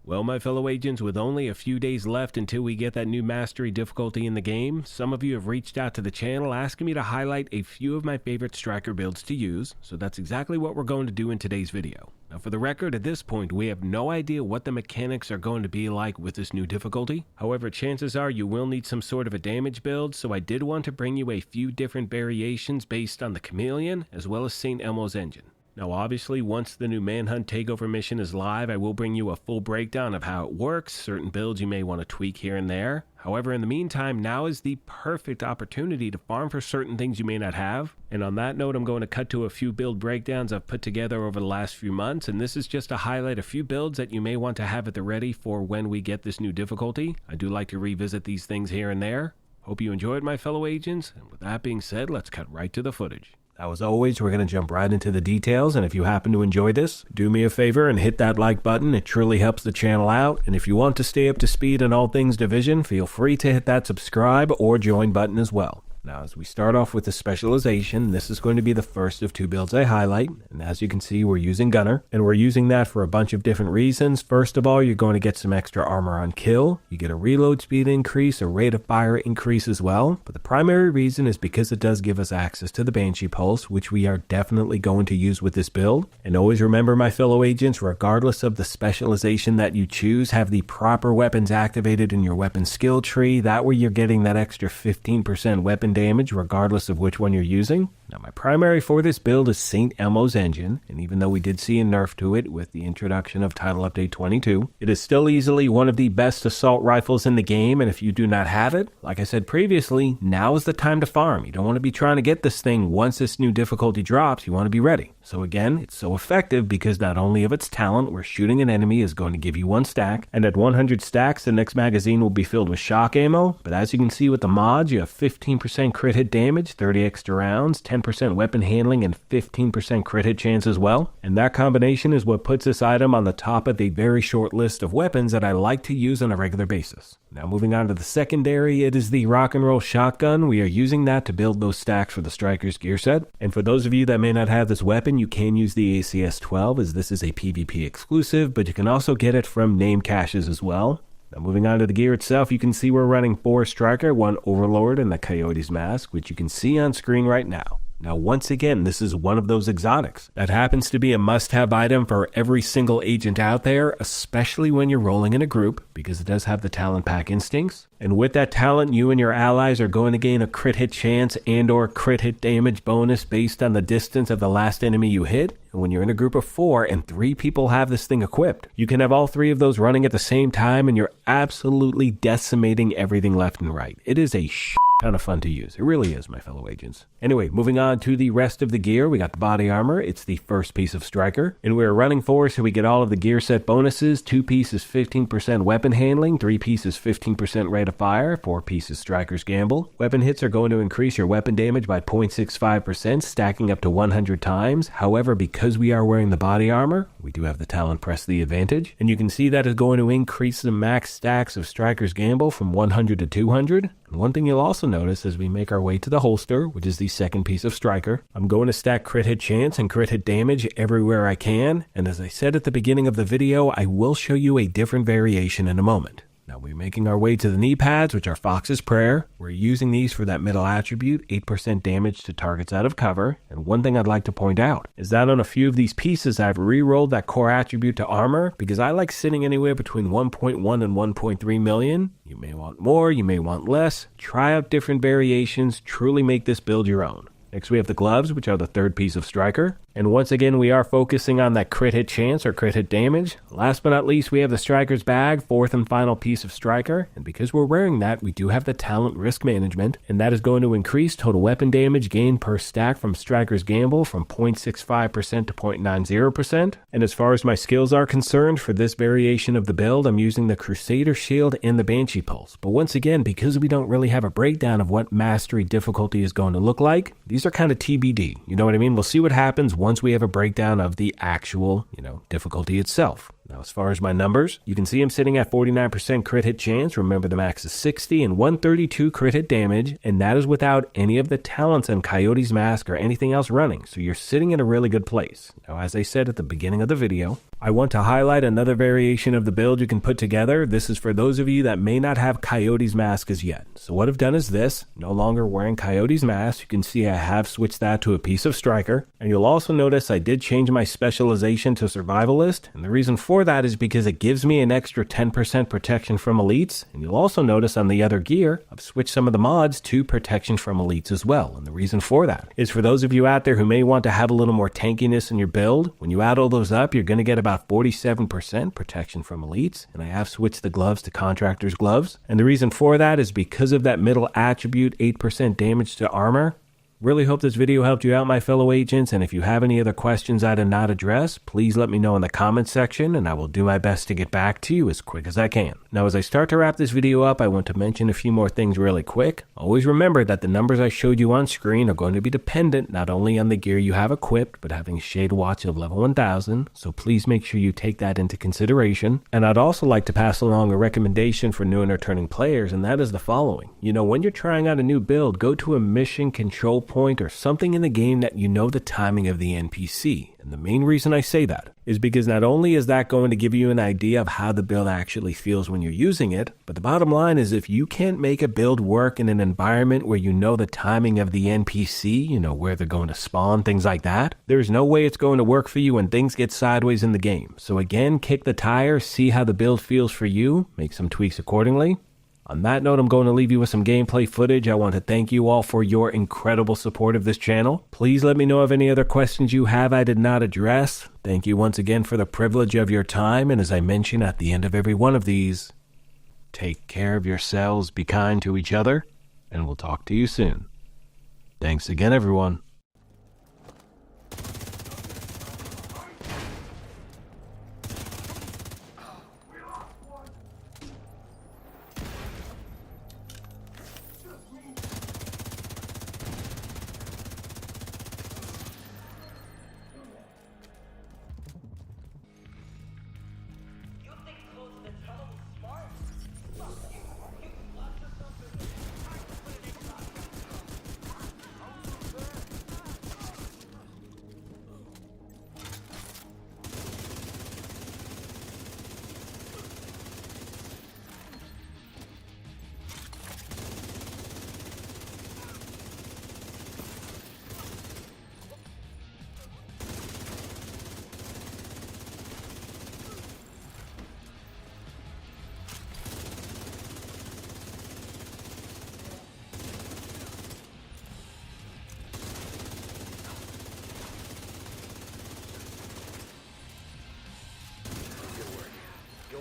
Well, my fellow agents, with only a few days left until we get that new mastery difficulty in the game, some of you have reached out to the channel asking me to highlight a few of my favorite striker builds to use, so that's exactly what we're going to do in today's video. Now, for the record, at this point, we have no idea what the mechanics are going to be like with this new difficulty. However, chances are you will need some sort of a damage build, so I did want to bring you a few different variations based on the Chameleon, as well as St. Elmo's engine. Now obviously, once the new Manhunt Takeover mission is live, I will bring you a full breakdown of how it works, certain builds you may want to tweak here and there. However, in the meantime, now is the perfect opportunity to farm for certain things you may not have. And on that note, I'm going to cut to a few build breakdowns I've put together over the last few months, and this is just to highlight a few builds that you may want to have at the ready for when we get this new difficulty. I do like to revisit these things here and there. Hope you enjoyed, my fellow agents, and with that being said, let's cut right to the footage. Now, as always, we're going to jump right into the details, and if you happen to enjoy this, do me a favor and hit that like button. It truly helps the channel out, and if you want to stay up to speed on all things Division, feel free to hit that subscribe or join button as well. Now, as we start off with the specialization, this is going to be the first of two builds I highlight, and as you can see, we're using Gunner, and we're using that for a bunch of different reasons. First of all, you're going to get some extra armor on kill, you get a reload speed increase, a rate of fire increase as well, but the primary reason is because it does give us access to the Banshee Pulse, which we are definitely going to use with this build. And always remember, my fellow agents, regardless of the specialization that you choose, have the proper weapons activated in your weapon skill tree. That way you're getting that extra 15% weapon damage regardless of which one you're using. Now, my primary for this build is St. Elmo's engine, and even though we did see a nerf to it with the introduction of Title Update 22, it is still easily one of the best assault rifles in the game, and if you do not have it, like I said previously, now is the time to farm. You don't want to be trying to get this thing once this new difficulty drops. You want to be ready. So again, it's so effective because not only of its talent, where shooting an enemy is going to give you one stack, and at 100 stacks, the next magazine will be filled with shock ammo, but as you can see with the mods, you have 15% crit hit damage, 30 extra rounds, 10% weapon handling, and 15% crit hit chance as well. And that combination is what puts this item on the top of the very short list of weapons that I like to use on a regular basis. Now moving on to the secondary, it is the Rock and Roll Shotgun. We are using that to build those stacks for the Striker's gear set. And for those of you that may not have this weapon, you can use the ACS-12 as this is a PvP exclusive, but you can also get it from name caches as well. Now moving on to the gear itself, you can see we're running 4 Striker, 1 Overlord, and the Coyote's Mask, which you can see on screen right now. Now, once again, this is one of those exotics that happens to be a must-have item for every single agent out there, especially when you're rolling in a group, because it does have the talent pack instincts. And with that talent, you and your allies are going to gain a crit hit chance and or crit hit damage bonus based on the distance of the last enemy you hit. And when you're in a group of 4 and 3 people have this thing equipped, you can have all 3 of those running at the same time, and you're absolutely decimating everything left and right. It is a ton of fun to use. It really is, my fellow agents. Anyway, moving on to the rest of the gear, we got the body armor. It's the first piece of Striker, and we're running 4, so we get all of the gear set bonuses. 2 pieces 15% weapon handling, 3 pieces 15% rate of fire, 4 pieces Striker's Gamble. Weapon hits are going to increase your weapon damage by 0.65%, stacking up to 100 times. However, because we are wearing the body armor, we do have the talent press the advantage, and you can see that is going to increase the max stacks of Striker's Gamble from 100 to 200. And one thing you'll also notice as we make our way to the holster, which is the second piece of Striker, I'm going to stack crit hit chance and crit hit damage everywhere I can, and as I said at the beginning of the video, I will show you a different variation in a moment. Now we're making our way to the knee pads, which are Fox's Prayer. We're using these for that middle attribute, 8% damage to targets out of cover. And one thing I'd like to point out is that on a few of these pieces, I've re-rolled that core attribute to armor because I like sitting anywhere between 1.1 and 1.3 million. You may want more, you may want less. Try out different variations, truly make this build your own. Next we have the gloves, which are the third piece of Striker. And once again, we are focusing on that crit hit chance or crit hit damage. Last but not least, we have the Striker's Bag, fourth and final piece of Striker. And because we're wearing that, we do have the talent risk management. And that is going to increase total weapon damage gained per stack from Striker's Gamble from 0.65% to 0.90%. And as far as my skills are concerned, for this variation of the build, I'm using the Crusader Shield and the Banshee Pulse. But once again, because we don't really have a breakdown of what mastery difficulty is going to look like, these are kind of TBD. You know what I mean? We'll see what happens once we have a breakdown of the actual, difficulty itself. Now, as far as my numbers, you can see I'm sitting at 49% crit hit chance. Remember, the max is 60 and 132 crit hit damage, and that is without any of the talents on Coyote's Mask or anything else running, so you're sitting in a really good place. Now, as I said at the beginning of the video, I want to highlight another variation of the build you can put together. This is for those of you that may not have Coyote's Mask as yet. So what I've done is this, no longer wearing Coyote's Mask. You can see I have switched that to a piece of Striker, and you'll also notice I did change my specialization to Survivalist, and the reason for that is because it gives me an extra 10% protection from elites, and you'll also notice on the other gear, I've switched some of the mods to protection from elites as well, and the reason for that is for those of you out there who may want to have a little more tankiness in your build, when you add all those up, you're going to get about 47% protection from elites, and I have switched the gloves to Contractor's Gloves, and the reason for that is because of that middle attribute, 8% damage to armor. Really hope this video helped you out, my fellow agents, and if you have any other questions I did not address, please let me know in the comments section, and I will do my best to get back to you as quick as I can. Now, as I start to wrap this video up, I want to mention a few more things really quick. Always remember that the numbers I showed you on screen are going to be dependent not only on the gear you have equipped, but having Shade Watch of level 1000, so please make sure you take that into consideration. And I'd also like to pass along a recommendation for new and returning players, and that is the following. You know, when you're trying out a new build, go to a mission control point or something in the game that you know the timing of the NPC. And the main reason I say that is because not only is that going to give you an idea of how the build actually feels when you're using it, but the bottom line is if you can't make a build work in an environment where you know the timing of the NPC, you know, where they're going to spawn, things like that, there's no way it's going to work for you when things get sideways in the game. So again, kick the tire, see how the build feels for you, make some tweaks accordingly. On that note, I'm going to leave you with some gameplay footage. I want to thank you all for your incredible support of this channel. Please let me know of any other questions you have I did not address. Thank you once again for the privilege of your time, and as I mention at the end of every one of these, take care of yourselves, be kind to each other, and we'll talk to you soon. Thanks again, everyone.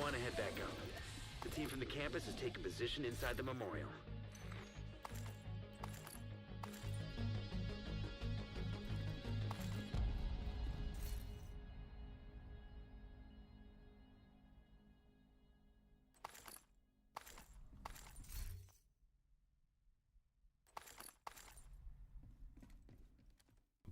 Want to head back up. The team from the campus has taken position inside the memorial.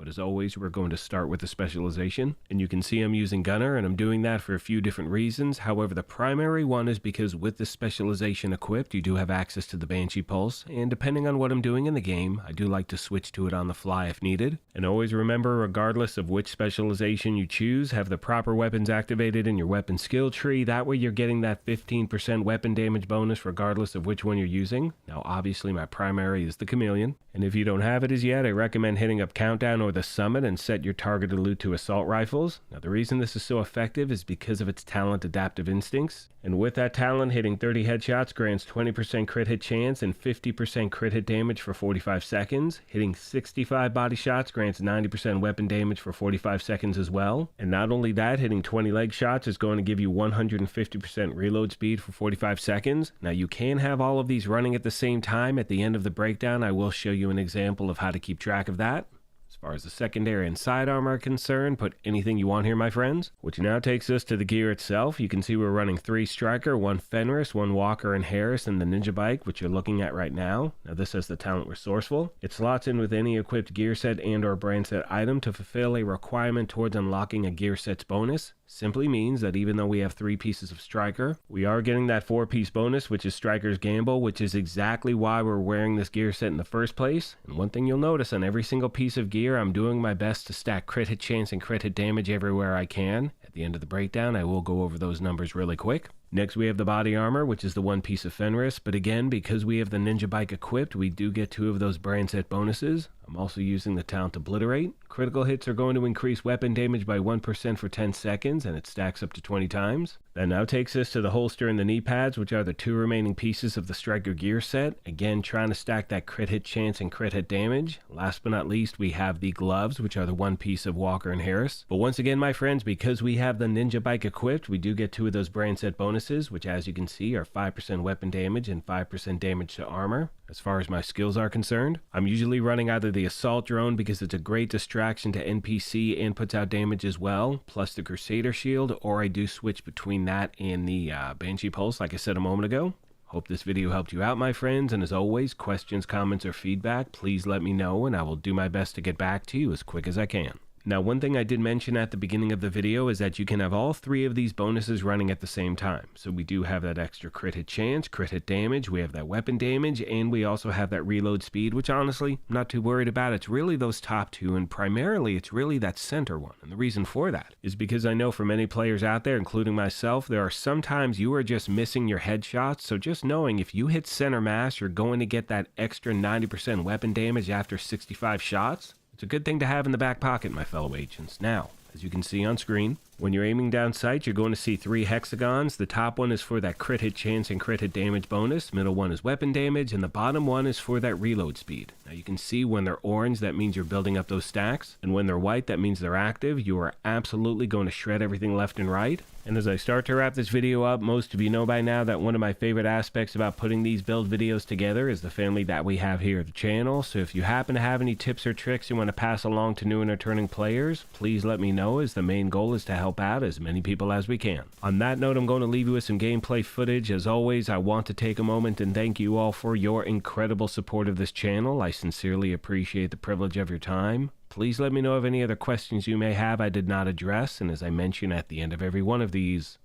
But as always, we're going to start with the specialization, and you can see I'm using Gunner, and I'm doing that for a few different reasons. However, the primary one is because with the specialization equipped, you do have access to the Banshee Pulse, and depending on what I'm doing in the game, I do like to switch to it on the fly if needed. And always remember, regardless of which specialization you choose, have the proper weapons activated in your weapon skill tree. That way you're getting that 15% weapon damage bonus regardless of which one you're using. Now, obviously, my primary is the Chameleon, and if you don't have it as yet, I recommend hitting up Countdown or the Summit and set your targeted loot to assault rifles. Now, the reason this is so effective is because of its talent Adaptive Instincts, and with that talent, hitting 30 headshots grants 20% crit hit chance and 50% crit hit damage for 45 seconds. Hitting 65 body shots grants 90% weapon damage for 45 seconds as well. And not only that, hitting 20 leg shots is going to give you 150% reload speed for 45 seconds. Now, you can have all of these running at the same time. At the end of the breakdown, I will show you an example of how to keep track of that. As far as the secondary and side armor are concerned, put anything you want here, my friends. Which now takes us to the gear itself. You can see we're running 3 Striker, 1 Fenris, 1 Walker and Harris, and the Ninja Bike, which you're looking at right now. Now this has the talent Resourceful. It slots in with any equipped gear set and or brand set item to fulfill a requirement towards unlocking a gear set's bonus. simply means that even though we have 3 pieces of striker, we are getting that 4-piece bonus, which is Striker's Gamble, which is exactly why we're wearing this gear set in the first place. And one thing you'll notice on every single piece of gear, I'm doing my best to stack crit hit chance and crit hit damage everywhere I can. At the end of the breakdown, I will go over those numbers really quick. Next, we have the body armor, which is the 1 piece of Fenris, but again, because we have the ninja bike equipped, we do get 2 of those brand set bonuses. I'm also using the talent Obliterate. Critical hits are going to increase weapon damage by 1% for 10 seconds, and it stacks up to 20 times. That now takes us to the holster and the knee pads, which are the 2 remaining pieces of the Striker gear set. Again, trying to stack that crit hit chance and crit hit damage. Last but not least, we have the gloves, which are the 1 piece of Walker and Harris. But once again, my friends, because we have the ninja bike equipped, we do get 2 of those brand set bonuses, which as you can see are 5% weapon damage and 5% damage to armor. As far as my skills are concerned, I'm usually running either the assault drone because it's a great distraction to NPC and puts out damage as well, plus the Crusader shield, or I do switch between that and the Banshee Pulse like I said a moment ago. Hope this video helped you out, my friends, and as always, questions, comments, or feedback, please let me know and I will do my best to get back to you as quick as I can. Now, one thing I did mention at the beginning of the video is that you can have all 3 of these bonuses running at the same time. So we do have that extra crit hit chance, crit hit damage, we have that weapon damage, and we also have that reload speed, which honestly, I'm not too worried about. It's really those top 2, and primarily it's really that center one. And the reason for that is because I know for many players out there, including myself, there are sometimes you are just missing your headshots. So just knowing if you hit center mass, you're going to get that extra 90% weapon damage after 65 shots. It's a good thing to have in the back pocket, my fellow agents. Now, as you can see on screen, when you're aiming down sight, you're going to see 3 hexagons. The top one is for that crit hit chance and crit hit damage bonus. Middle one is weapon damage, and the bottom one is for that reload speed. Now you can see when they're orange, that means you're building up those stacks. And when they're white, that means they're active. You are absolutely going to shred everything left and right. And as I start to wrap this video up, most of you know by now that one of my favorite aspects about putting these build videos together is the family that we have here at the channel. So if you happen to have any tips or tricks you want to pass along to new and returning players, please let me know, as the main goal is to help out as many people as we can. On that note, I'm going to leave you with some gameplay footage. As always, I want to take a moment and thank you all for your incredible support of this channel. I sincerely appreciate the privilege of your time. Please let me know of any other questions you may have I did not address, and as I mention at the end of every one of these,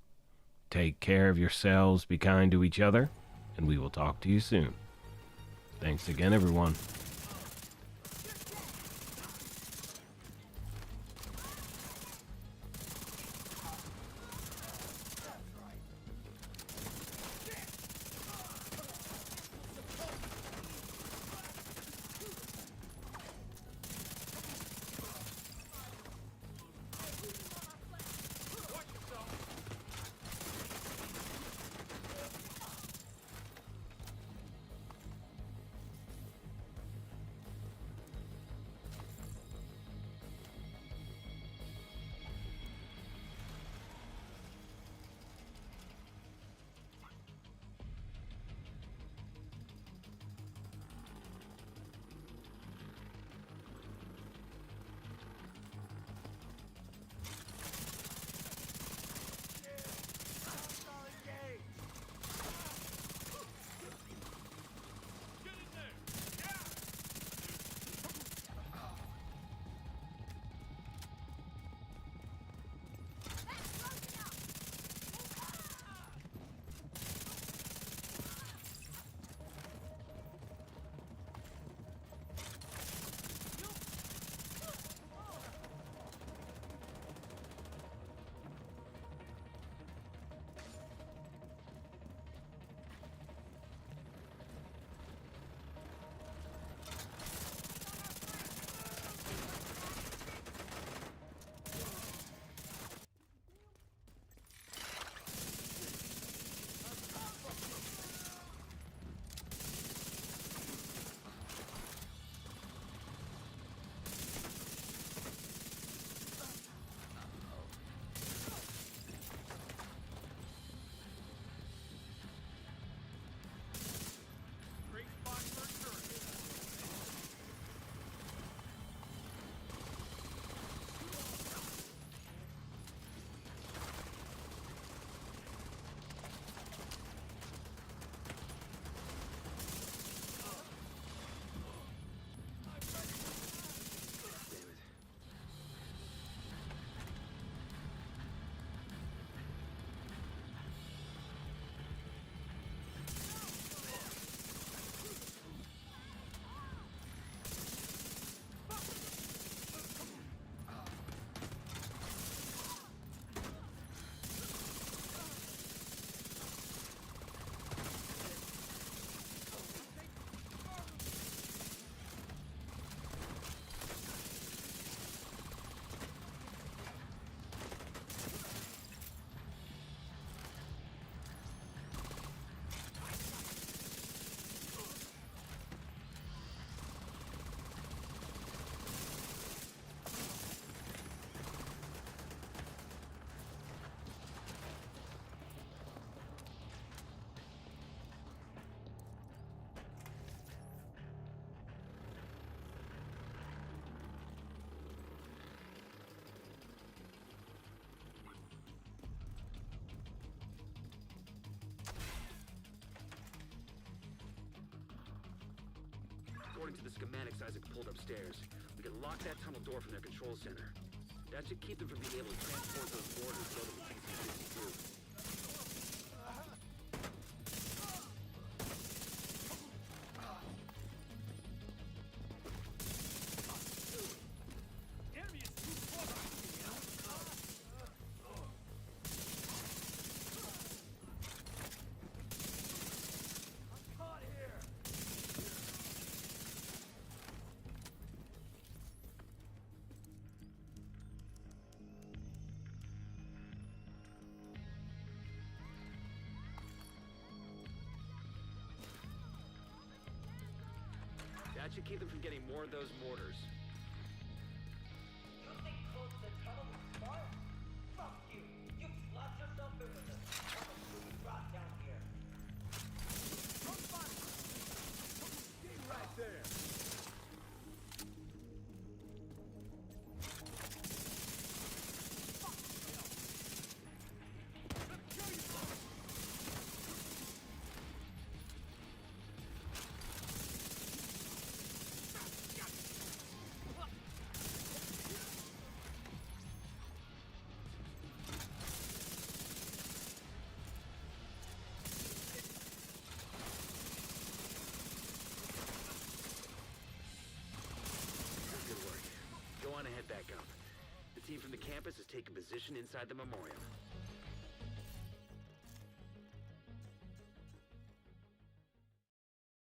take care of yourselves, be kind to each other, and we will talk to you soon. Thanks again, everyone. according to the schematics Isaac pulled upstairs, we can lock that tunnel door from their control center. That should keep them from being able to transport those mortars loaded with PC-52. That should keep them from getting more of those mortars. You think closing the tunnel is smart? Fuck you! You locked yourself in with us. Tunnel will be brought down here. Stay right there. Good work. Go on and head back up. The team from the campus has taken position inside the memorial.